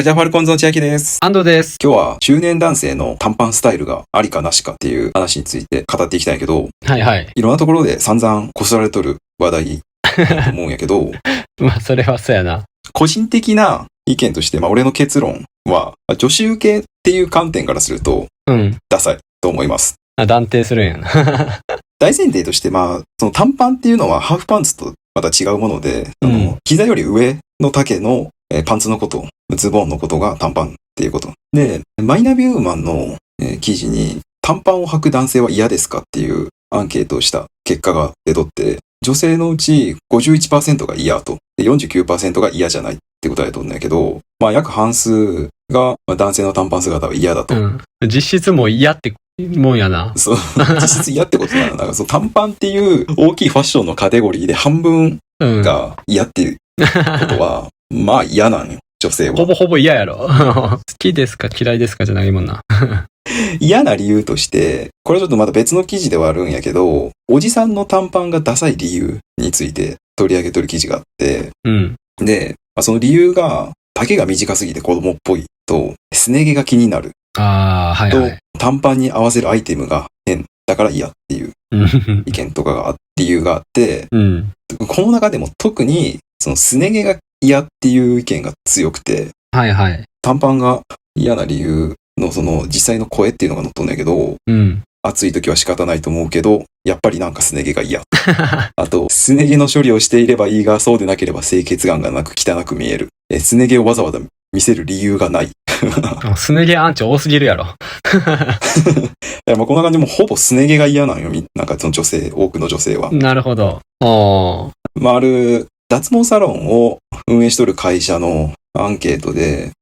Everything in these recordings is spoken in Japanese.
カルチャーファルコンズの千秋です。安藤です。今日は中年男性の短パンスタイルがありかなしかっていう話について語っていきたいけど、はいはい。いろんなところで散々こすられとる話題だと思うんやけど、まあそれはそうやな。個人的な意見として、俺の結論は、女子受けっていう観点からすると、ダサいと思います。断定するんやな。大前提として、その短パンっていうのはハーフパンツとまた違うもので、膝より上の丈のパンツのこと、ズボンのことが短パンっていうこと。で、マイナビウーマンの記事に短パンを履く男性は嫌ですかっていうアンケートをした結果が出とって、女性のうち 51% が嫌と、49% が嫌じゃないって答えとんだけど、約半数が男性の短パン姿は嫌だと。実質もう嫌ってもんやな。そう、実質嫌ってことなの。だからその短パンっていう大きいファッションのカテゴリーで半分が嫌っていうことは、嫌なんよ、女性は。ほぼほぼ嫌やろ。好きですか嫌いですかじゃないもんな。嫌な理由として、これちょっとまた別の記事ではあるんやけど、おじさんの短パンがダサい理由について取り上げとる記事があって、で、その理由が、丈が短すぎて子供っぽいと、すね毛が気になる。と、短パンに合わせるアイテムが変だから嫌っていう意見とかが理由があって、この中でも特にそのすね毛が嫌っていう意見が強くて、短パンが嫌な理由のその実際の声っていうのが載っとんだけど、暑い時は仕方ないと思うけど、やっぱりなんかすね毛が嫌。あと、すね毛の処理をしていればいいが、そうでなければ清潔感がなく汚く見える。すね毛をわざわざ見せる理由がない。すね毛アンチ多すぎるやろ。いやこんな感じもほぼすね毛が嫌なんよ。なんかその多くの女性は。なるほど。ある脱毛サロンを運営しとる会社のアンケートで、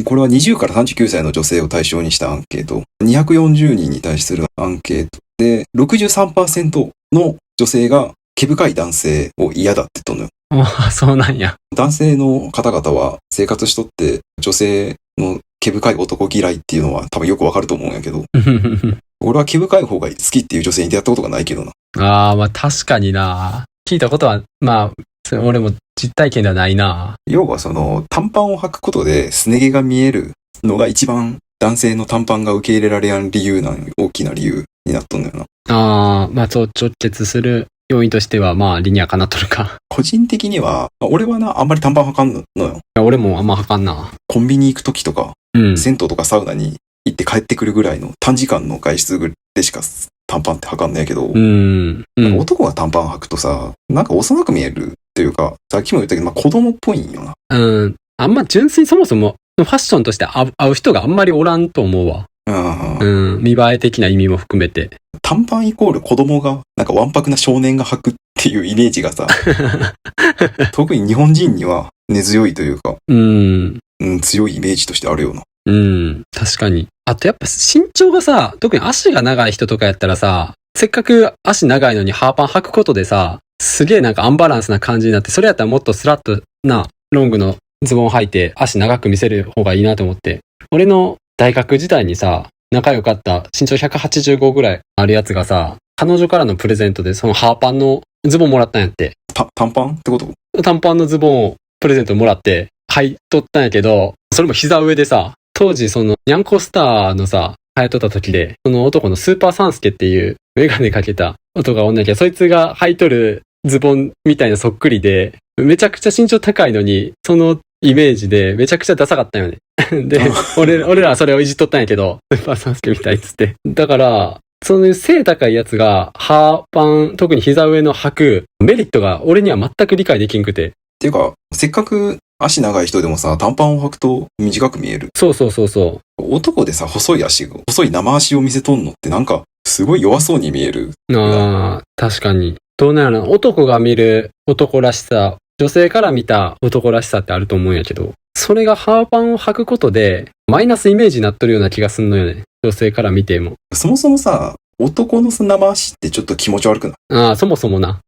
これは20から39歳の女性を対象にしたアンケート。240人に対するアンケートで、63% の女性が毛深い男性を嫌だって言っとんのよ。そうなんや。男性の方々は生活しとって女性の毛深い男嫌いっていうのは多分よくわかると思うんやけど、俺は毛深い方が好きっていう女性に出会ったことがないけどな。確かにな。聞いたことは、俺も実体験ではないな。要はその短パンを履くことですね毛が見えるのが一番男性の短パンが受け入れられやん理由なんよ。大きな理由になっとんだよな。直結する要因としては理にはかなっとるか。個人的には、俺はあんまり短パン履かんのよ。俺もあんま履かんな。コンビニ行くときとか、銭湯とかサウナに行って帰ってくるぐらいの短時間の外出でしか短パンって履かんねえけど、男が短パン履くとさ、なんか幼く見えるっていうか、さっきも言ったけど、子供っぽいんよな。あんま純粋にそもそもファッションとして合う人があんまりおらんと思うわ。見栄え的な意味も含めて。短パンイコール子供が、なんかわんぱくな少年が履くっていうイメージがさ、特に日本人には根強いというか、強いイメージとしてあるよな。確かに。あとやっぱ身長がさ、特に足が長い人とかやったらさ、せっかく足長いのにハーパン履くことでさ、すげえなんかアンバランスな感じになって、それやったらもっとスラッとなロングのズボン履いて足長く見せる方がいいなと思って。俺の大学時代にさ、仲良かった身長185ぐらいあるやつがさ、彼女からのプレゼントでそのハーパンのズボンもらったんやって。短パンってこと？短パンのズボンをプレゼントもらって履いとったんやけど、それも膝上でさ、当時そのニャンコスターのさ、流行っとった時で、その男のスーパーサンスケっていうメガネかけた男がおんなきゃ、そいつが履いとるズボンみたいなそっくりで、めちゃくちゃ身長高いのに、そのイメージでめちゃくちゃダサかったよね。で、俺らはそれをいじっとったんやけど、スーパーサンスケみたいっつって。だから、その背高いやつがハーパン、特に膝上の履くメリットが俺には全く理解できんくて。っていうか、せっかく足長い人でもさ、短パンを履くと短く見える。そう。男でさ、細い生足を見せとんのってなんか、すごい弱そうに見える。確かに。どうなの？男が見る男らしさ、女性から見た男らしさってあると思うんやけど、それがハーパンを履くことで、マイナスイメージになっとるような気がすんのよね。女性から見ても。そもそもさ、男の生足ってちょっと気持ち悪くない？そもそもな。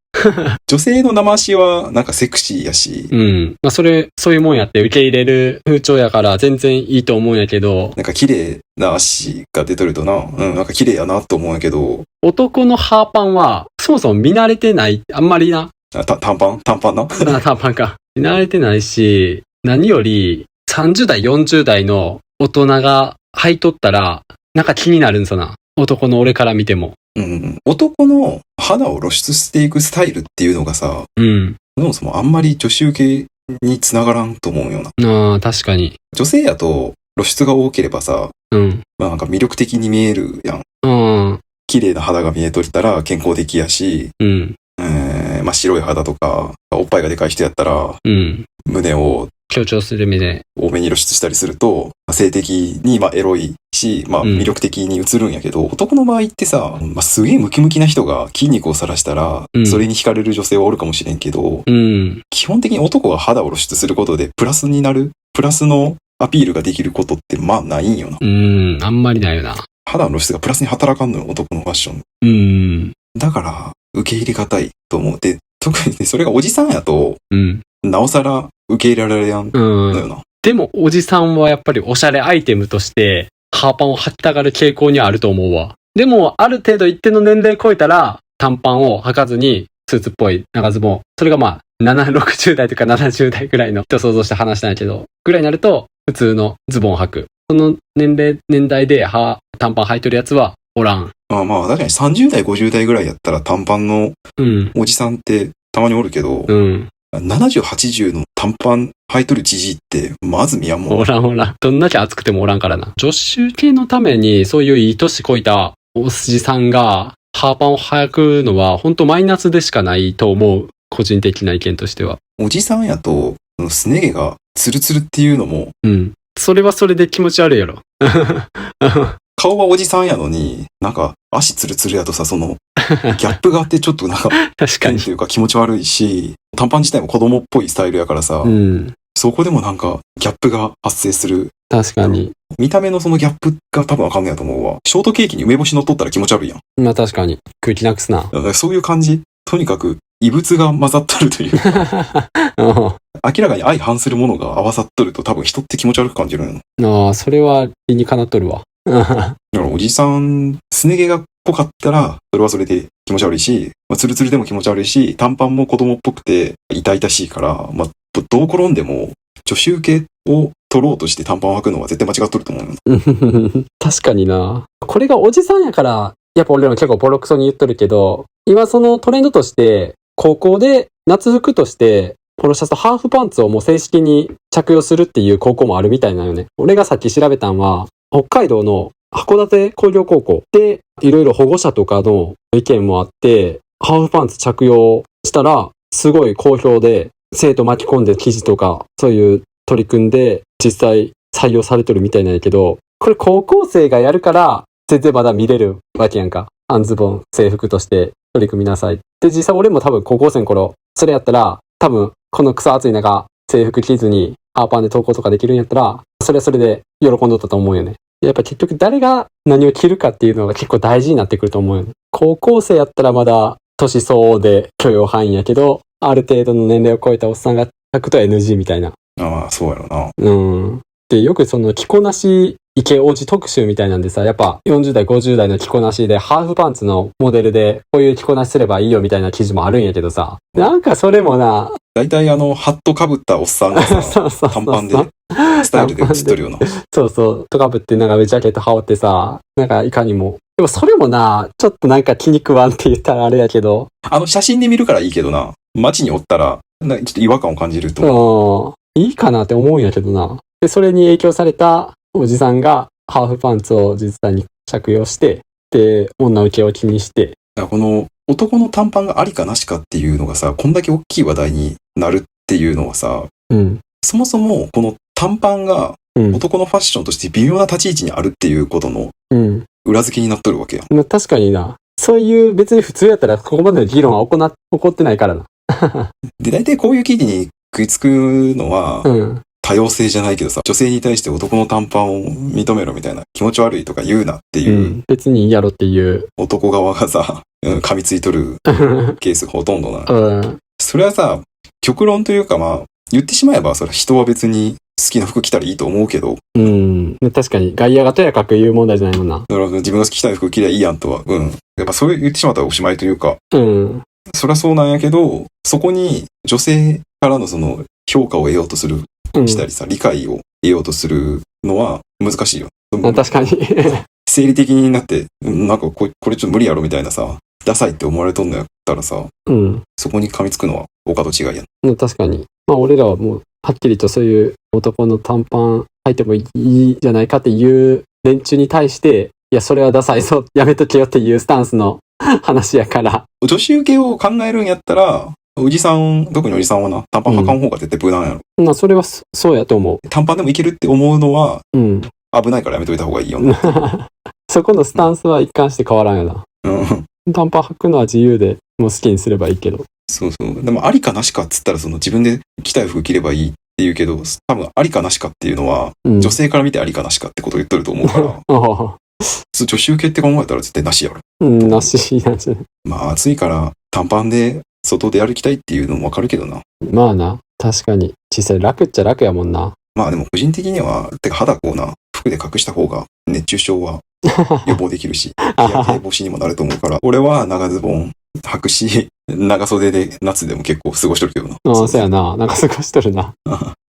女性の生足はなんかセクシーやし。そういうもんやって受け入れる風潮やから全然いいと思うんやけど。なんか綺麗な足が出とるとな、なんか綺麗やなと思うんやけど。男のハーパンは、そもそも見慣れてない、あんまりな。短パンな。短パンか。見慣れてないし、何より、30代、40代の大人が履いとったら、なんか気になるんさな。男の俺から見ても。うん。男の肌を露出していくスタイルっていうのがさ、うん。そもそもあんまり女子受けにつながらんと思うよな。ああ、確かに。女性やと露出が多ければさ、うん。まあなんか魅力的に見えるやん。うん。綺麗な肌が見えとったら健康的やし、うん。まあ白い肌とか、おっぱいがでかい人やったら、うん。胸を強調する目で。多めに露出したりすると、性的にまあエロいし、まあ魅力的に映るんやけど、男の場合ってさ、まあすげえムキムキな人が筋肉を晒したら、それに惹かれる女性はおるかもしれんけど、基本的に男が肌を露出することでプラスになる、プラスのアピールができることってまあないんよな。あんまりないよな。肌の露出がプラスに働かんのよ、男のファッション。だから、受け入れがたいと思う。で、特にそれがおじさんやと、なおさら受け入れられやんのよな。でも、おじさんはやっぱりおしゃれアイテムとして、ハーパンを履きたがる傾向にはあると思うわ。でも、ある程度一定の年齢超えたら、短パンを履かずに、スーツっぽい長ズボン。それがまあ、60代とか70代ぐらいの人想像して話したんやけど、ぐらいになると、普通のズボンを履く。その年代で短パン履いてるやつはおらん。まあ確かに30代、50代ぐらいやったら短パンのおじさんってたまにおるけど、70、80の短パン履いとるじじいってまず見やんもん。おらん。どんだけ暑くてもおらんからな。女子受けのためにそういういい年こいたおじさんがハーパンを履くのは本当マイナスでしかないと思う。個人的な意見としては。おじさんやと、すね毛がツルツルっていうのも、それはそれで気持ち悪いやろ。顔はおじさんやのに、なんか足ツルツルやとさ、そのギャップがあってちょっとなんか確かにというか気持ち悪いし、短パン自体も子供っぽいスタイルやからさ、そこでもなんかギャップが発生する。確かに。見た目のそのギャップが多分わかんないと思うわ。ショートケーキに梅干し乗っとったら気持ち悪いやん。まあ確かに。空気なくすな。そういう感じ。とにかく異物が混ざっとるというか明らかに相反するものが合わさっとると多分人って気持ち悪く感じるの。ああ、それは理にかなっとるわ。だからおじさん、すね毛が濃かったら、それはそれで気持ち悪いし、ツルツルでも気持ち悪いし、短パンも子供っぽくて痛々しいから、どう転んでも女子受けを取ろうとして短パンを履くのは絶対間違っとると思う。確かにな。これがおじさんやから、やっぱ俺らも結構ボロクソに言っとるけど、今そのトレンドとして、高校で夏服として、ポロシャツとハーフパンツをもう正式に着用するっていう高校もあるみたいなよね。俺がさっき調べたんは、北海道の函館工業高校で、いろいろ保護者とかの意見もあって、ハーフパンツ着用したら、すごい好評で、生徒巻き込んで記事とか、そういう取り組んで、実際採用されてるみたいなんやけど、これ高校生がやるから、全然まだ見れるわけやんか。半ズボン、制服として取り組みなさい。で、実際俺も多分高校生の頃、それやったら、多分この草暑い中、制服着ずにハーパンで登校とかできるんやったら、それはそれで喜んどったと思うよね。やっぱ結局誰が何を着るかっていうのが結構大事になってくると思うよね。高校生やったらまだ年相応で許容範囲やけど、ある程度の年齢を超えたおっさんが履くと NG みたいな。ああ、そうやろな。で、よくその着こなしイケオジ特集みたいなんでさ、やっぱ40代、50代の着こなしでハーフパンツのモデルでこういう着こなしすればいいよみたいな記事もあるんやけどさ、なんかそれもな、だいたいハットかぶったおっさんがさ、短パンでスタイルで写っとるような。そうとかぶってなんかジャケット羽織ってさ、なんかいかにも。でもそれもな、ちょっとなんか気に食わんって言ったらあれやけど。写真で見るからいいけどな、街におったら、ちょっと違和感を感じると。いいかなって思うんやけどな。で、それに影響されたおじさんがハーフパンツを実際に着用して、で、女受けを気にして。この男の短パンがありかなしかっていうのがさ、こんだけ大きい話題になるっていうのはさ、そもそもこの短パンが男のファッションとして微妙な立ち位置にあるっていうことの裏付けになっとるわけや。確かにな。そういう別に普通やったらここまでの議論は起こってないからな。で、大体こういう記事に食いつくのは、多様性じゃないけどさ、女性に対して男の短パンを認めろみたいな、気持ち悪いとか言うなっていう、別にいいやろっていう男側がさ、噛みついとるケースがほとんどな。それはさ、極論というか言ってしまえばそれ人は別に好きな服着たらいいと思うけど。確かに外野がとやかく言う問題じゃないもんな。だから自分が好きな服着りゃいいやんとは。やっぱそう言ってしまったらおしまいというか。そりゃそうなんやけど、そこに女性からのその評価を得ようとする、したりさ、理解を得ようとするのは難しいよ。確かに。生理的になって、なんかこれちょっと無理やろみたいなさ、ダサいって思われとんのやったらさ、そこに噛みつくのは他と違いやん。確かに。俺らはもう、はっきりとそういう男の短パン履いてもいいじゃないかっていう連中に対して、いや、それはダサいぞ、やめとけよっていうスタンスの話やから。女子受けを考えるんやったら、特におじさんはな、短パン履かん方が絶対無難やろ。それはそうやと思う。短パンでもいけるって思うのは、危ないからやめといた方がいいよな。そこのスタンスは一貫して変わらんよな。短パン履くのは自由で、もう好きにすればいいけど。そう。でも、ありかなしかっつったら、自分で着たい服着ればいいって言うけど、多分、ありかなしかっていうのは、女性から見てありかなしかってことを言っとると思うから。女子受けって考えたら絶対なしやろ。なしなんじゃない。まあ、暑いから短パンで外で歩きたいっていうのもわかるけどな。まあな、確かに。実際楽っちゃ楽やもんな。まあでも個人的には、肌こうな、服で隠した方が熱中症は予防できるし、日焼け防止にもなると思うから、俺は長ズボン履くし、長袖で夏でも結構過ごしとるけどな。そうやな。なんか過ごしとるな。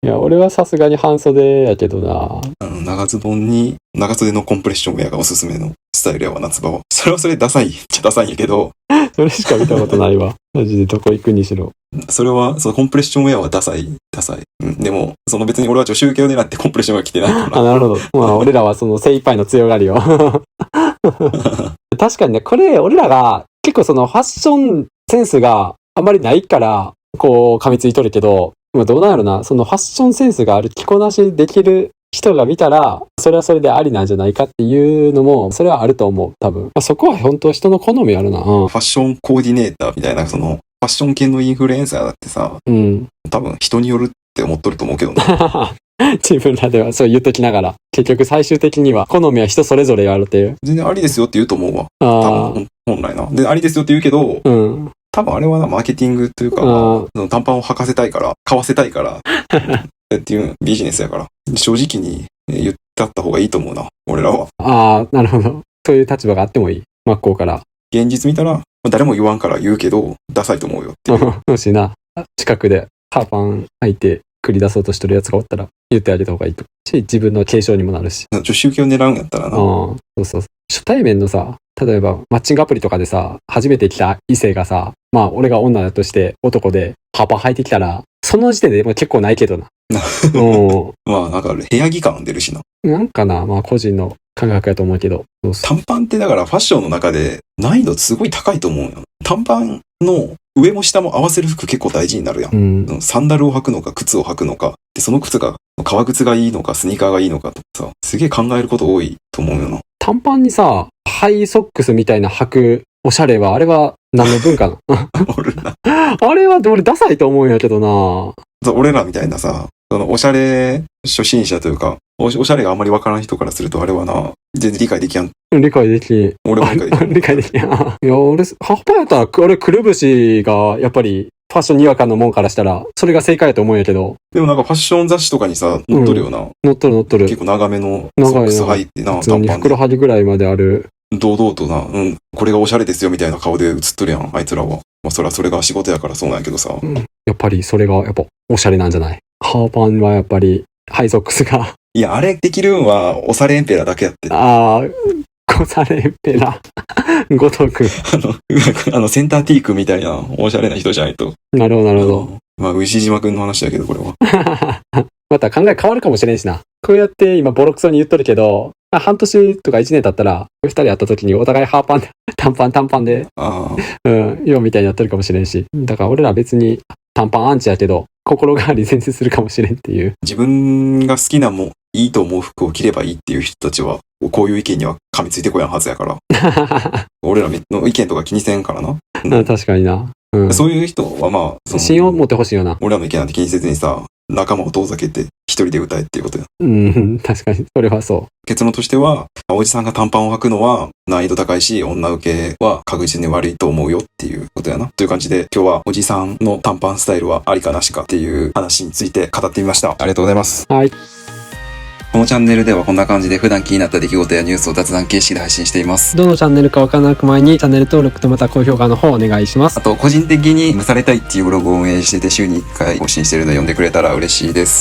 いや、俺はさすがに半袖やけどな。長ズボンに長袖のコンプレッションウェアがおすすめのスタイルやわ、夏場は。それはそれダサいっちゃダサいんやけど。それしか見たことないわ。マジでどこ行くにしろ。それは、コンプレッションウェアはダサい。でも、別に俺は女子受けを狙ってコンプレッションが着てないから。なるほど。まあ、俺らは精一杯の強がりを。確かにね、これ、俺らが結構ファッションセンスがあんまりないから、こう、噛みついとるけど、どうなんやろな、ファッションセンスがある着こなしできる人が見たら、それはそれでありなんじゃないかっていうのも、それはあると思う、多分。そこは本当人の好みあるな。ファッションコーディネーターみたいな、ファッション系のインフルエンサーだってさ、多分人によるって思っとると思うけどな。自分らではそう言っときながら、結局最終的には好みは人それぞれあるっていう。全然ありですよって言うと思うわ。多分本来な。で、ありですよって言うけど、多分あれはマーケティングというか、短パンを履かせたいから、買わせたいから、っていうビジネスやから、正直に言った方がいいと思うな、俺らは。なるほど。そういう立場があってもいい。真っ向から。現実見たら、誰も言わんから言うけど、ダサいと思うよっていう。もしな、近くでハーパン履いて繰り出そうとしてるやつがおったら、言ってあげた方がいいと。自分の継承にもなるし。女子受けを狙うんやったらな。そう。初対面のさ、例えばマッチングアプリとかでさ、初めて来た異性がさ、まあ俺が女だとして男でハーパン履いてきたら、その時点でも結構ないけどな。まあなんか部屋着感出るしな。なんかな、まあ個人の感覚やと思うけど。短パンってだからファッションの中で難易度すごい高いと思うよ。短パンの上も下も合わせる服結構大事になるやん。サンダルを履くのか靴を履くのか。で、その靴が革靴がいいのかスニーカーがいいのかとかさ、すげえ考えること多いと思うよな。短パンにさ、ハイソックスみたいな履くおしゃれは、あれは何の文化なあれは俺ダサいと思うんやけどな。俺らみたいなさ、おしゃれ初心者というか、おしゃれがあんまりわからん人からするとあれはな、全然理解できやん。理解できん。俺も理解できん。理解できん。いや、俺、ハーパンやったら、俺、くるぶしが、やっぱり、ファッションにわかのもんからしたら、それが正解やと思うんやけど。でもなんかファッション雑誌とかにさ、載っとるよな。載っとる。結構長めのソックス履いてな、普通にふくらはぎぐらいまである。堂々とな、これがおしゃれですよみたいな顔で映っとるやん、あいつらは。まあそれが仕事やからそうなんやけどさ。やっぱりそれが、やっぱ、おしゃれなんじゃない？ハーパンはやっぱり、ハイソックスが。いや、あれできるんは、おされエンペラだけやって。おされエンペラ。ごとく。センターティークみたいな、おしゃれな人じゃないと。なるほど。まあ、牛島くんの話だけど、これは。また考え変わるかもしれんしな。こうやって今ボロクソに言っとるけど、半年とか1年経ったら、二人会った時にお互いハーパンで、短パンで、今みたいにやってるかもしれんし。だから俺ら別に短パンアンチやけど、心変わり全然するかもしれんっていう。自分が好きなもん、いいと思う服を着ればいいっていう人たちは、こういう意見には噛みついてこやんはずやから。俺らの意見とか気にせんからな。確かにな。そういう人はまあ、信用持ってほしいよな。俺らの意見なんて気にせずにさ、仲間を遠ざけて一人で歌えっていうことや。確かに。それはそう。結論としては、おじさんが短パンを履くのは難易度高いし、女受けは確実に悪いと思うよっていうことやな。という感じで、今日はおじさんの短パンスタイルはありかなしかっていう話について語ってみました。ありがとうございます。はい。このチャンネルではこんな感じで普段気になった出来事やニュースを雑談形式で配信しています。どのチャンネルかわからなく前にチャンネル登録とまた高評価の方お願いします。あと個人的に蒸されたいっていうブログを運営してて週に1回更新してるので読んでくれたら嬉しいです。